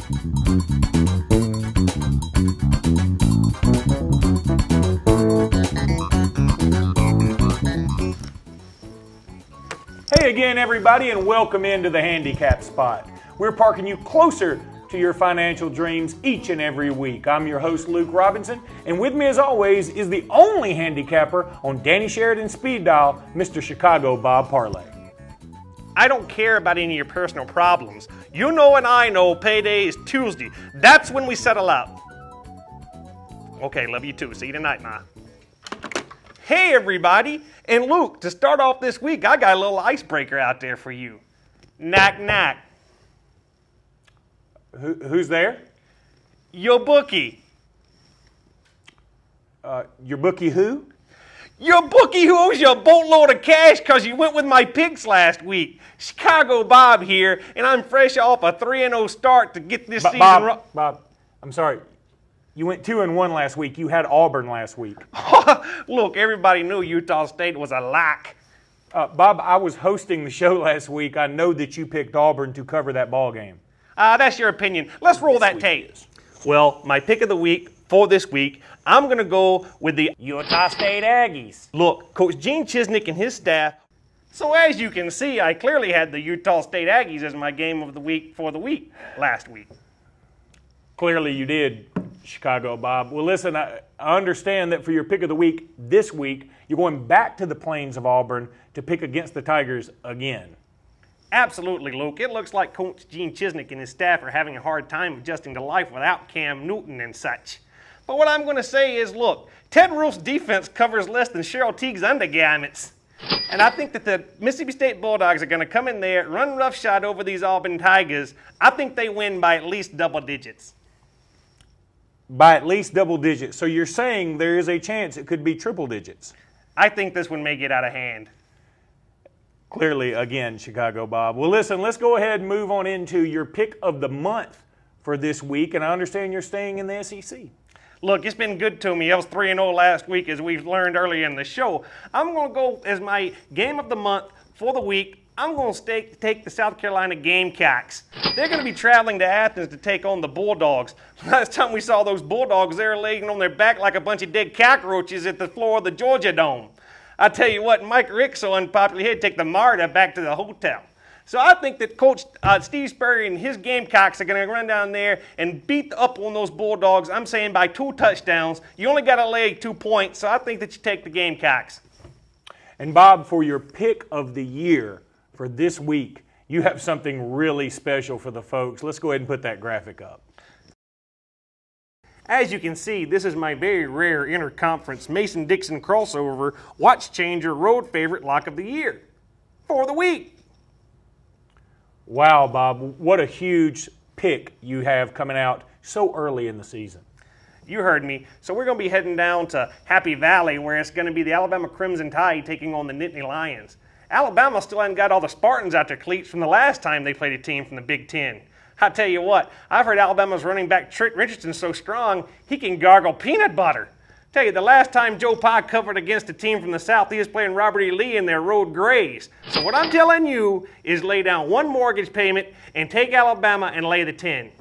Hey again, everybody, and welcome into the Handicap Spot. We're parking you closer to your financial dreams each and every week. I'm your host, Luke Robinson, and with me as always is the only handicapper on Danny Sheridan's speed dial, Mr. Chicago Bob Parlay. I don't care about any of your personal problems. You know and I know payday is Tuesday. That's when we settle out. Okay, love you too. See you tonight, Ma. Hey, everybody. And Luke, to start off this week, I got a little icebreaker out there for you. Knock, knock. Who's there? Your bookie. Your bookie who? Your bookie who owes you a boatload of cash because you went with my picks last week. Chicago Bob here, and I'm fresh off a 3-0 start to get this season Bob, Bob, I'm sorry. You went 2-1 last week. You had Auburn last week. Look, everybody knew Utah State was a lock. Bob, I was hosting the show last week. I know that you picked Auburn to cover that ball game. That's your opinion. Let's roll that tape. Well, my pick of the week for this week, I'm going to go with the Utah State Aggies. Look, Coach Gene Chisnick and his staff. So as you can see, I clearly had the Utah State Aggies as my game of the week for the week last week. Clearly you did, Chicago Bob. Well, listen, I understand that for your pick of the week this week, you're going back to the plains of Auburn to pick against the Tigers again. Absolutely, Luke. It looks like Coach Gene Chisnick and his staff are having a hard time adjusting to life without Cam Newton and such. But what I'm going to say is, look, Ted Roof's defense covers less than Cheryl Teague's undergarments. And I think that the Mississippi State Bulldogs are going to come in there, run roughshod over these Auburn Tigers. I think they win by at least double digits. By at least double digits. So you're saying there is a chance it could be triple digits. I think this one may get out of hand. Clearly, again, Chicago Bob. Well, listen, let's go ahead and move on into your pick of the month for this week. And I understand you're staying in the SEC. Look, it's been good to me. I was 3-0 last week, as we've learned earlier in the show. I'm going to go as my game of the month for the week. I'm going to take the South Carolina Gamecocks. They're going to be traveling to Athens to take on the Bulldogs. Last time we saw those Bulldogs, they were laying on their back like a bunch of dead cockroaches at the floor of the Georgia Dome. I tell you what, Mike Rick's so unpopular, he'd take the MARTA back to the hotel. So I think that Coach Steve Spurrier and his Gamecocks are going to run down there and beat up on those Bulldogs. I'm saying by 2 touchdowns. You only got to lay 2 points, so I think that you take the Gamecocks. And Bob, for your pick of the year for this week, you have something really special for the folks. Let's go ahead and put that graphic up. As you can see, this is my very rare interconference Mason-Dixon crossover watch changer road favorite lock of the year for the week. Wow, Bob, what a huge pick you have coming out so early in the season. You heard me. So we're going to be heading down to Happy Valley, where it's going to be the Alabama Crimson Tide taking on the Nittany Lions. Alabama still hasn't got all the Spartans out their cleats from the last time they played a team from the Big Ten. I tell you what, I've heard Alabama's running back Trent Richardson's so strong, he can gargle peanut butter. Tell you, the last time Joe Pa covered against a team from the South, he was playing Robert E. Lee in their Road Grays. So what I'm telling you is lay down 1 mortgage payment and take Alabama and lay the 10.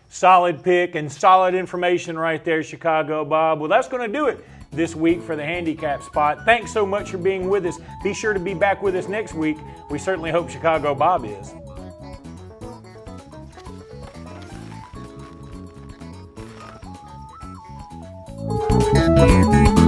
Solid pick and solid information right there, Chicago Bob. Well, that's going to do it this week for the Handicap Spot. Thanks so much for being with us. Be sure to be back with us next week. We certainly hope Chicago Bob is. Thank you.